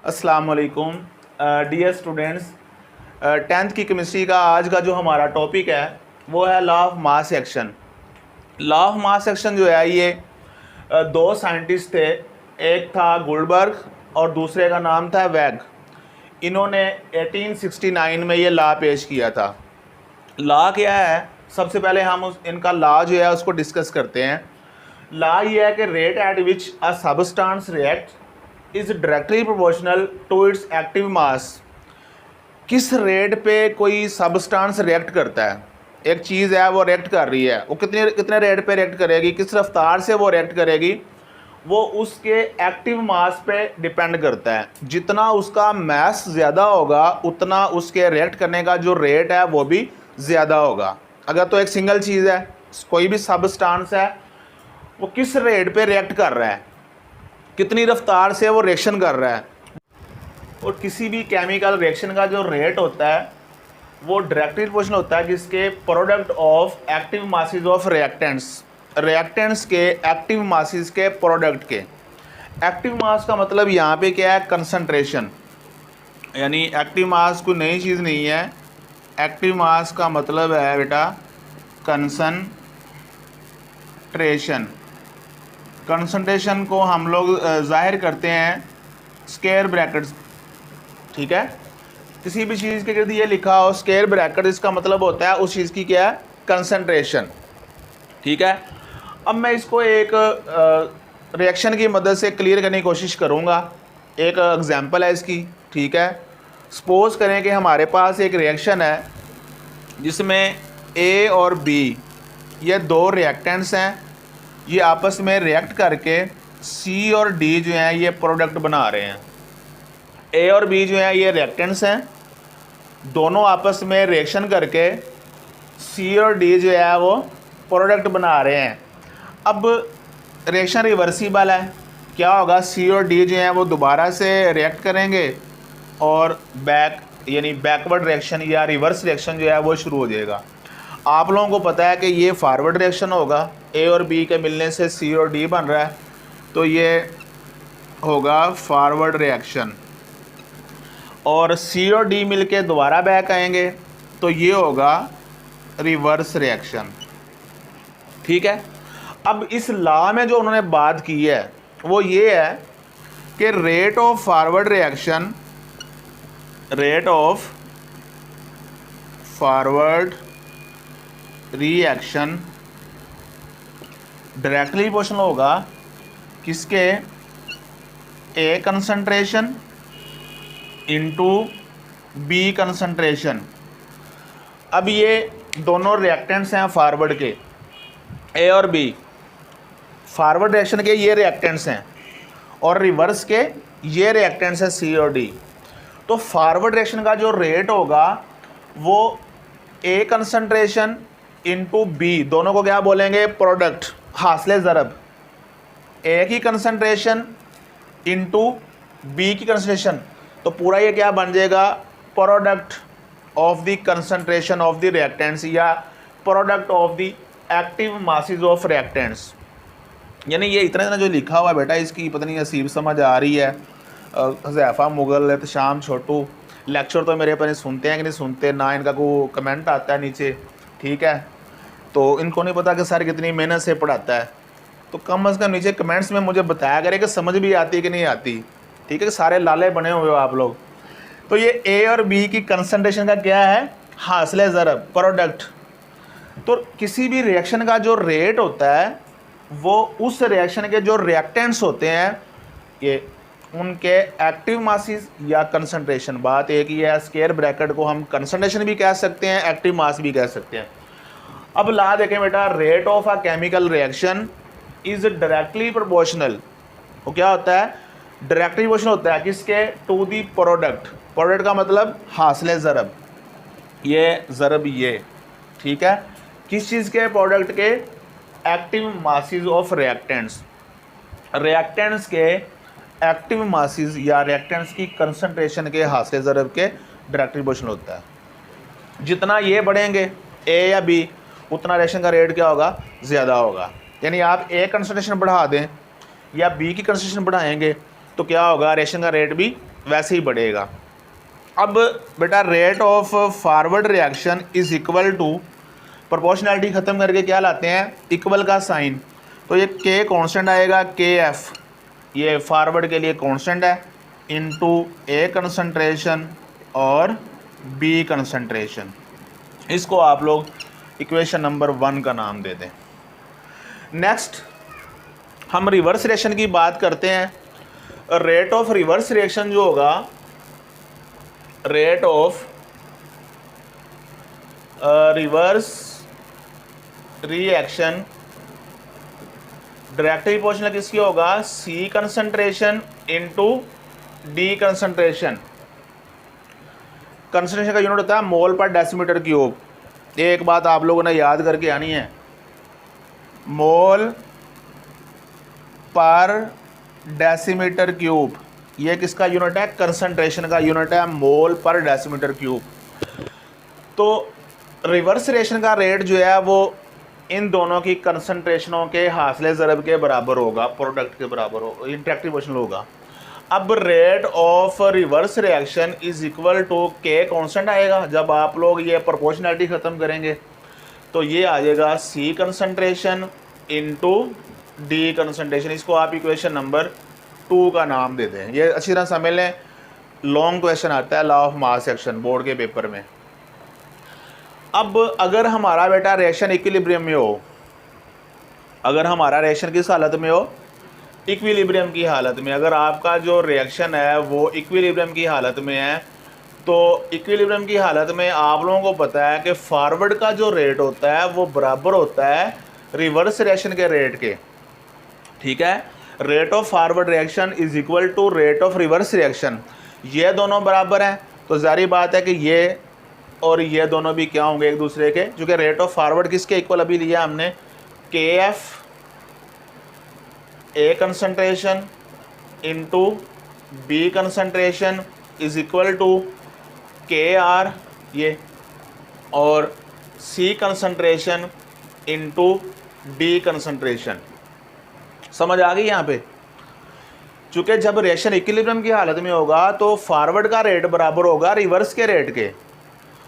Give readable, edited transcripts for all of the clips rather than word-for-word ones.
अस्सलाम वालेकुम dear students. 10th की केमिस्ट्री का आज का जो हमारा टॉपिक है वो है law of mass action. Law of mass action जो है ये दो साइंटिस्ट थे, एक था गुल्डबर्ग और दूसरे का नाम था वैग। इन्होंने 1869 में ये लॉ पेश किया था। लॉ क्या है, सबसे पहले हम इनका लॉ जो है उसको डिस्कस करते हैं। लॉ ये है कि rate at which a substance react is directly proportional to its active mass. किस रेट पे कोई सबस्टेंस रिएक्ट करता है, एक चीज़ है वो रिएक्ट कर रही है, वो कितने रेट पे रिएक्ट करेगी, किस रफ्तार से वो रिएक्ट करेगी, वो उसके एक्टिव मास पे डिपेंड करता है। जितना उसका मास ज़्यादा होगा उतना उसके रिएक्ट करने का जो रेट है वो भी ज़्यादा होगा। अगर तो एक सिंगल चीज़ है, कोई भी सबस्टेंस है, वो किस रेट पे रिएक्ट कर रहा है, कितनी रफ्तार से वो रिएक्शन कर रहा है। और किसी भी केमिकल रिएक्शन का जो रेट होता है वो डायरेक्टली प्रोपोर्शनल होता है जिसके product of active masses of reactants के एक्टिव मासेस के प्रोडक्ट के। एक्टिव मास का मतलब यहाँ पे क्या है, कंसंट्रेशन। यानी एक्टिव मास कोई नई चीज़ नहीं है। एक्टिव मास का मतलब है बेटा कंसंट्रेशन को हम लोग जाहिर करते हैं स्क्वायर ब्रैकेट्स, ठीक है। किसी भी चीज़ के गिर्द ये लिखा हो स्क्वायर ब्रैकेट, इसका मतलब होता है उस चीज़ की क्या है, कंसंट्रेशन, ठीक है। अब मैं इसको एक रिएक्शन की मदद से क्लियर करने की कोशिश करूँगा। एक एग्जांपल है इसकी, ठीक है। सपोज़ करें कि हमारे पास एक रिएक्शन है जिसमें ए और बी ये दो रिएक्टेंट्स हैं। ये आपस में रिएक्ट करके सी और डी जो हैं ये प्रोडक्ट बना रहे हैं। ए और बी जो हैं ये रिएक्टेंट्स हैं, दोनों आपस में रिएक्शन करके सी और डी जो है वो प्रोडक्ट बना रहे हैं। अब रिएक्शन रिवर्सिबल है, क्या होगा, सी और डी जो हैं वो दोबारा से रिएक्ट करेंगे और यानी बैकवर्ड रिएक्शन या रिवर्स रिएक्शन जो है वो शुरू हो जाएगा। आप लोगों को पता है कि ये फॉरवर्ड रिएक्शन होगा, ए और बी के मिलने से सी और डी बन रहा है, तो ये होगा फॉरवर्ड रिएक्शन। और सी और डी मिलके दोबारा बैक आएंगे तो ये होगा रिवर्स रिएक्शन, ठीक है। अब इस लॉ में जो उन्होंने बात की है वो ये है कि rate of forward reaction directly proportional होगा किसके, ए कंसंट्रेशन इंटू बी कंसंट्रेशन। अब ये दोनों रिएक्टेंट्स हैं फॉरवर्ड के, ए और बी, फॉरवर्ड रिएक्शन के ये रिएक्टेंट्स हैं और रिवर्स के ये रिएक्टेंट्स हैं सी और डी। तो फॉरवर्ड रिएक्शन का जो रेट होगा वो ए कंसंट्रेशन इंटू बी, दोनों को क्या बोलेंगे, प्रोडक्ट, हासिले ज़रब। ए की कंसंट्रेशन इंटू बी की कंसंट्रेशन, तो पूरा ये क्या बन जाएगा, product of the concentration of the reactants या product of the active masses of reactants. यानी ये इतना जो लिखा हुआ है बेटा, इसकी पता नहीं असीब समझ आ रही है। हुज़ैफ़ा मुगल, एहतशाम छोटू लेक्चर तो मेरे पर सुनते हैं कि नहीं सुनते, ना इनका कोई कमेंट आता है नीचे, ठीक है। तो इनको नहीं पता कि सर कितनी मेहनत से पढ़ाता है, तो कम से कम नीचे कमेंट्स में मुझे बताया करें कि समझ भी आती है कि नहीं आती, ठीक है। कि सारे लाले बने हुए हो आप लोग। तो ये ए और बी की कंसंट्रेशन का क्या है, हासिले ज़रब, प्रोडक्ट। तो किसी भी रिएक्शन का जो रेट होता है वो उस रिएक्शन के जो रिएक्टेंट्स होते हैं ये उनके एक्टिव मासेस या कंसंट्रेशन, बात एक ही है। स्क्वायर ब्रैकेट को हम कंसंट्रेशन भी कह सकते हैं, एक्टिव मास भी कह सकते हैं। अब ला देखें बेटा, rate of a chemical reaction is directly proportional. वो क्या होता है, डायरेक्टली प्रोपोर्शनल होता है किसके, टू दी प्रोडक्ट। प्रोडक्ट का मतलब हासिले ज़रब, ये ज़रब ये, ठीक है। किस चीज़ के, प्रोडक्ट के एक्टिव मासेस ऑफ रिएक्टेंट्स के एक्टिव मासेस या रिएक्टेंट्स की कंसंट्रेशन के हासिले ज़रब के डायरेक्टली प्रोपोर्शनल होता है। जितना ये बढ़ेंगे ए या बी, उतना रिएक्शन का रेट क्या होगा, ज़्यादा होगा। यानी आप ए कंसंट्रेशन बढ़ा दें या बी की कंसंट्रेशन बढ़ाएंगे तो क्या होगा, रिएक्शन का रेट भी वैसे ही बढ़ेगा। अब बेटा rate of forward reaction is equal to, proportionality ख़त्म करके क्या लाते हैं, इक्वल का साइन। तो ये के कांस्टेंट आएगा, के एफ ये फॉरवर्ड के लिए कांस्टेंट है, इनटू ए कंसंट्रेशन और बी कंसंट्रेशन। इसको आप लोग इक्वेशन नंबर 1 का नाम दे दें। नेक्स्ट हम रिवर्स रिएक्शन की बात करते हैं। रेट ऑफ रिवर्स रिएक्शन जो होगा, rate of reverse reaction directly proportional किसकी होगा, C concentration into D concentration. Concentration का यूनिट होता है मोल पर डेसीमीटर क्यूब। एक बात आप लोगों ने याद करके आनी है, मोल पर डेसीमीटर क्यूब ये किसका यूनिट है, कंसंट्रेशन का यूनिट है, मोल पर डेसीमीटर क्यूब। तो रिवर्स रिएक्शन का रेट जो है वो इन दोनों की कंसंट्रेशनों के हासिले ज़रब के बराबर होगा, प्रोडक्ट के बराबर होगा, इंटरेक्टिव प्रोपोर्शनल होगा। अब rate of reverse reaction is equal to K constant आएगा। जब आप लोग ये प्रोपोर्शनैलिटी ख़त्म करेंगे तो ये आ जाएगा सी कंसंट्रेशन इनटू डी कंसंट्रेशन। इसको आप इक्वेशन नंबर 2 का नाम दे दें। ये अच्छी तरह समझ लें, लॉन्ग क्वेश्चन आता है law of mass action board के पेपर में। अब अगर हमारा बेटा रिएक्शन इक्विलिब्रियम में हो, अगर हमारा रिएक्शन किस हालत में हो, इक्विलिब्रियम की हालत में, अगर आपका जो रिएक्शन है वो इक्विलिब्रियम की हालत में है, तो इक्विलिब्रियम की हालत में आप लोगों को पता है कि फॉरवर्ड का जो रेट होता है वो बराबर होता है रिवर्स रिएक्शन के रेट के। ठीक है, rate of forward reaction is equal to rate of reverse reaction. ये दोनों बराबर हैं तो जारी बात है कि ये और ये दोनों भी क्या होंगे, एक दूसरे के, क्योंकि रेट ऑफ फॉरवर्ड किसके इक्वल अभी लिया हमने, K F A concentration into B concentration is equal to K R ये, और C concentration into D concentration. समझ आ गई यहाँ पे? चूँकि जब रिएक्शन इक्विलिब्रियम की हालत में होगा तो फॉरवर्ड का रेट बराबर होगा रिवर्स के रेट के।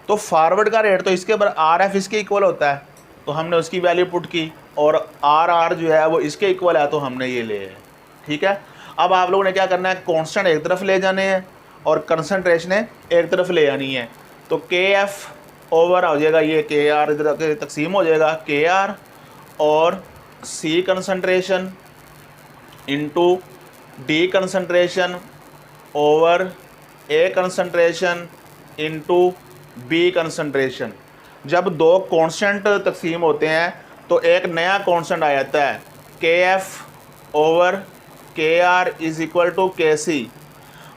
तो फॉरवर्ड का रेट तो इसके आर एफ इसके इक्वल होता है, तो हमने उसकी वैल्यू पुट की, और आर आर जो है वो इसके इक्वल है, तो हमने ये ले। ठीक है, अब आप लोगों ने क्या करना है, कांस्टेंट एक तरफ ले जाने हैं और कंसंट्रेशन एक तरफ ले आनी है। तो के एफ ओवर हो जाएगा ये के आर, इधर तकसीम हो जाएगा के आर और C concentration into D concentration over A concentration into B concentration. जब दो कांस्टेंट तकसीम होते हैं तो एक नया कांस्टेंट आ जाता है, के एफ ओवर के आर इज इक्वल टू के सी,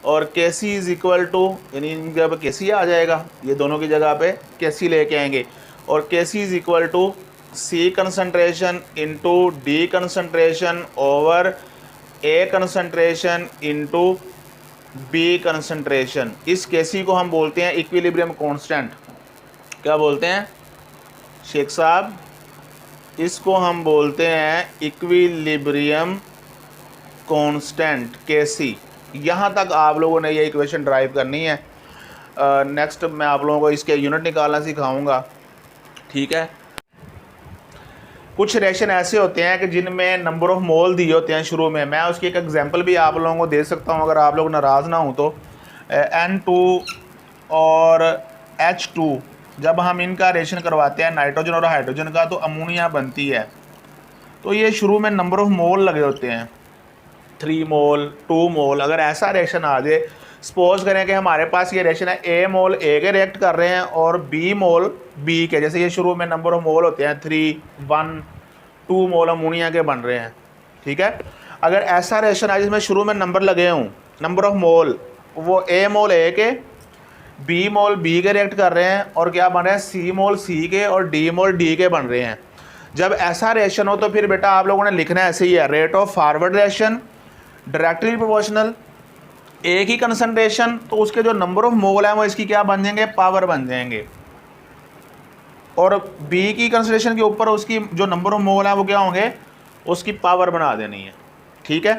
और K C is equal to, यानी जब के सी आ जाएगा ये दोनों की जगह पे के सी लेके आएंगे, और K C is equal to C concentration into D concentration over A concentration into B concentration. इस केसी को हम बोलते हैं इक्विलिब्रियम कांस्टेंट। क्या बोलते हैं शेख साहब? इसको हम बोलते हैं इक्विलिब्रियम कांस्टेंट केसी। यहाँ तक आप लोगों ने ये इक्वेशन ड्राइव करनी है। नेक्स्ट मैं आप लोगों को इसके यूनिट निकालना सिखाऊंगा। ठीक है, कुछ रिएक्शन ऐसे होते हैं कि जिनमें नंबर ऑफ मोल दिए होते हैं शुरू में। मैं उसकी एक एग्जांपल भी आप लोगों को दे सकता हूं अगर आप लोग नाराज़ ना हो तो। N2 और H2 जब हम इनका रिएक्शन करवाते हैं नाइट्रोजन और हाइड्रोजन का, तो अमोनिया बनती है। तो ये शुरू में नंबर ऑफ मोल लगे होते हैं, 3 मोल 2 मोल। अगर ऐसा रिएक्शन आ जाए, सपोज करें कि हमारे पास ये रिएक्शन है, ए मोल ए के रिएक्ट कर रहे हैं और बी मोल बी के, जैसे ये शुरू में नंबर ऑफ मोल होते हैं 3, 1, 2 मोल अमोनिया के बन रहे हैं। ठीक है, अगर ऐसा रिएक्शन आए जिसमें शुरू में नंबर लगे हों, नंबर ऑफ मोल, वो ए मोल ए के, बी मोल बी के रिएक्ट कर रहे हैं, और क्या बन रहे हैं, सी मोल सी के और डी मोल डी के बन रहे हैं। जब ऐसा रिएक्शन हो तो फिर बेटा आप लोगों ने लिखना ऐसे ही है, rate of forward reaction directly proportional, एक ही कंसंट्रेशन, तो उसके जो नंबर ऑफ मोल है वो इसकी क्या बन जाएंगे, पावर बन जाएंगे, और बी की कंसंट्रेशन के ऊपर उसकी जो नंबर ऑफ मोल है वो क्या होंगे, उसकी पावर बना देनी है। ठीक है,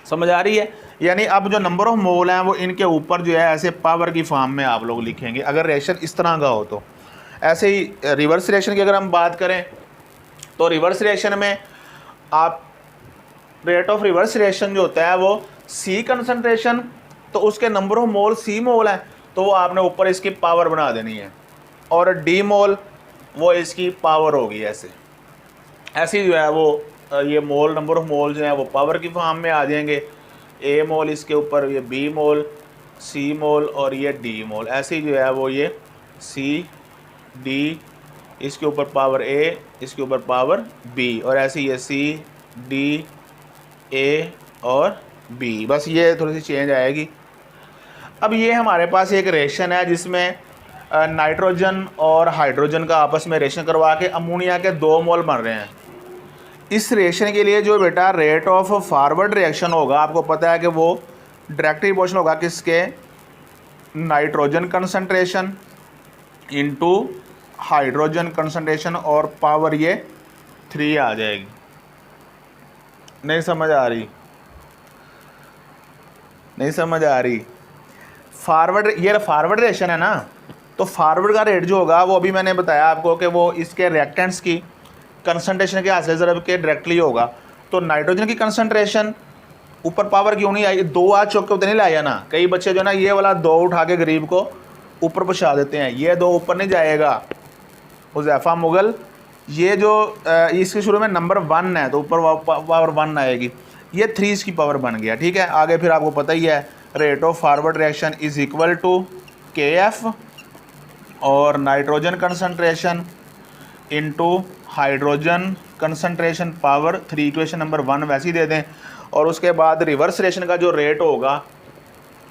समझ आ रही है? यानी अब जो नंबर ऑफ मोल हैं वो इनके ऊपर जो है ऐसे पावर की फॉर्म में आप लोग लिखेंगे अगर रिएक्शन इस तरह का हो तो। ऐसे ही रिवर्स रिएक्शन की अगर हम बात करें तो रिवर्स रिएक्शन में आप रेट ऑफ रिवर्स रिएक्शन जो होता है वो सी कंसंट्रेशन, तो उसके नंबर ऑफ मोल सी मोल है तो वो आपने ऊपर इसकी पावर बना देनी है, और डी मोल वो इसकी पावर होगी। ऐसे ऐसी जो है वो ये मोल नंबर ऑफ मोल जो है वो पावर की फॉर्म में आ जाएंगे। ए मोल इसके ऊपर, ये बी मोल, सी मोल और ये डी मोल। ऐसे ही जो है वो ये सी डी, इसके ऊपर पावर ए, इसके ऊपर पावर बी, और ऐसे ये सी डी ए और बी। बस ये थोड़ी सी चेंज आएगी। अब ये हमारे पास एक रिएक्शन है जिसमें नाइट्रोजन और हाइड्रोजन का आपस में रिएक्शन करवा के अमोनिया के 2 मोल बन रहे हैं। इस रिएक्शन के लिए जो बेटा रेट ऑफ फॉरवर्ड रिएक्शन होगा, आपको पता है कि वो डायरेक्ट प्रोपोर्शनल होगा किसके, nitrogen concentration into hydrogen concentration, और पावर ये 3 आ जाएगी। नहीं समझ आ रही? नहीं समझ आ रही? फॉरवर्ड, ये फॉरवर्ड रिएक्शन है ना, तो फॉरवर्ड का रेट जो होगा वो अभी मैंने बताया आपको कि वो इसके रिएक्टेंट्स की कंसंट्रेशन के हासिल ज़रब के डायरेक्टली होगा। तो नाइट्रोजन की कंसंट्रेशन ऊपर पावर क्यों नहीं आई, 2 आज चौक के उतने नहीं लाया ना। कई बच्चे जो ना ये वाला 2 उठा के गरीब को ऊपर पहुँचा देते हैं, ये 2 ऊपर नहीं जाएगा। हुज़ैफ़ा मुगल, ये जो इसके शुरू में नंबर 1 है तो ऊपर पावर 1 आएगी, ये 3 इसकी पावर बन गया। ठीक है, आगे फिर आपको पता ही है rate of forward reaction is equal to KF और nitrogen concentration into hydrogen concentration power 3, equation number 1 वैसे ही दे दें। और उसके बाद रिवर्स रिएक्शन का जो रेट होगा,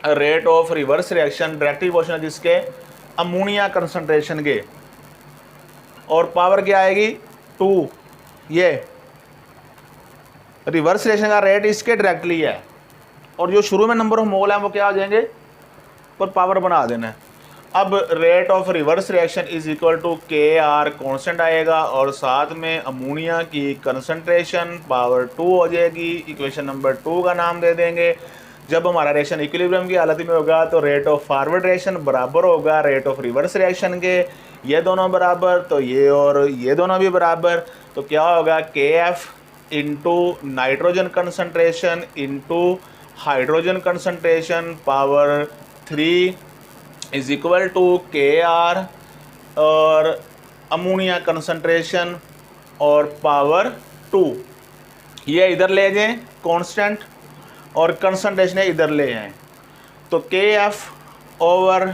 rate of reverse reaction direct proportional जिसके अमोनिया कंसंट्रेशन के, और पावर क्या आएगी 2। ये रिवर्स रिएक्शन का रेट इसके डायरेक्टली है, और जो शुरू में नंबर ऑफ मोल है वो क्या आ जाएंगे, पर पावर बना देना है। अब rate of reverse reaction is equal to KR constant आएगा, और साथ में अमोनिया की कंसंट्रेशन पावर 2 हो जाएगी। इक्वेशन नंबर 2 का नाम दे देंगे। जब हमारा रिएक्शन इक्विलिब्रियम की हालत में होगा तो रेट ऑफ फॉरवर्ड रिएक्शन बराबर होगा रेट ऑफ रिवर्स रिएक्शन के, ये दोनों बराबर तो ये और ये दोनों भी बराबर, तो क्या होगा KF into nitrogen concentration into hydrogen concentration power 3 is equal to KR और अमोनिया कंसंट्रेशन और पावर 2। ये इधर ले जाएं कांस्टेंट, और कंसंट्रेशन इधर ले आएं, तो KF over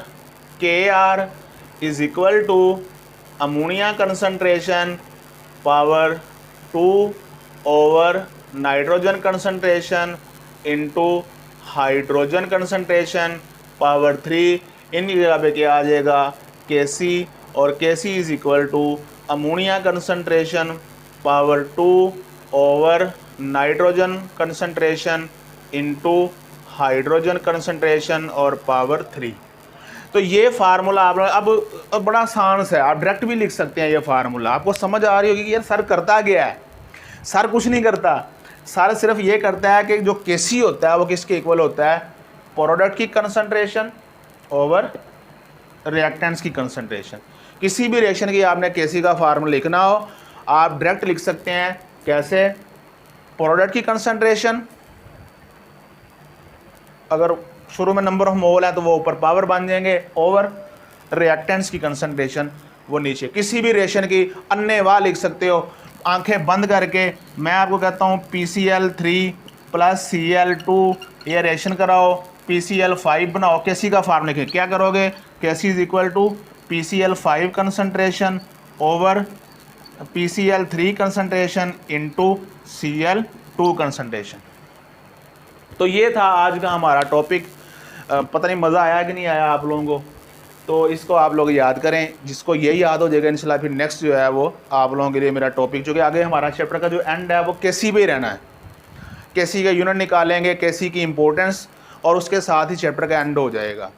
KR is equal to ammonia concentration power 2 over nitrogen concentration into hydrogen concentration power 3। इन जगह पे क्या आ जाएगा KC, और KC is equal to ammonia concentration power 2 over nitrogen concentration into hydrogen concentration और पावर 3। तो ये फार्मूला आप अब बड़ा आसान सा है, आप डायरेक्ट भी लिख सकते हैं। ये फार्मूला आपको समझ आ रही होगी कि यार सर करता गया है। सर कुछ नहीं करता, सर सिर्फ ये करता है कि जो KC होता है वो किसके इक्वल होता है, प्रोडक्ट की कंसंट्रेशन ओवर रिएक्टेंट्स की कंसंट्रेशन। किसी भी रिएक्शन की आपने KC का फार्मूला लिखना हो आप डायरेक्ट लिख सकते हैं। कैसे, प्रोडक्ट की कंसंट्रेशन अगर शुरू में नंबर ऑफ मोल है तो वो ऊपर पावर बन जाएंगे, ओवर रिएक्टेंट्स की कंसंट्रेशन वो नीचे। किसी भी रिएक्शन की अन्यथा लिख सकते हो आंखें बंद करके। मैं आपको कहता हूँ PCl3 प्लस Cl2 ये रिएक्शन कराओ, PCl5 बनाओ, KC का फार्मूला लिखें। क्या करोगे, KC is equal to PCl5 concentration over PCl3 concentration into Cl2 concentration. तो ये था आज का हमारा टॉपिक। पता नहीं मज़ा आया कि नहीं आया आप लोगों को, तो इसको आप लोग याद करें। जिसको ये याद हो जाएगा इंशाल्लाह फिर नेक्स्ट जो है वो आप लोगों के लिए मेरा टॉपिक, जो कि आगे हमारा चैप्टर का जो एंड है वो KC पे ही रहना है। KC का यूनिट निकालेंगे, KC की इम्पोर्टेंस, और उसके साथ ही चैप्टर का एंड हो जाएगा।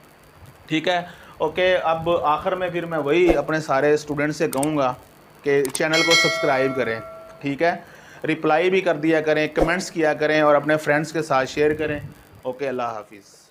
ठीक है, ओके। अब आखिर में फिर मैं वही अपने सारे स्टूडेंट से कहूँगा कि चैनल को सब्सक्राइब करें। ठीक है, रिप्लाई भी कर दिया करें, कमेंट्स किया करें और अपने फ्रेंड्स के साथ शेयर करें। ओके, अल्लाह हाफिज़।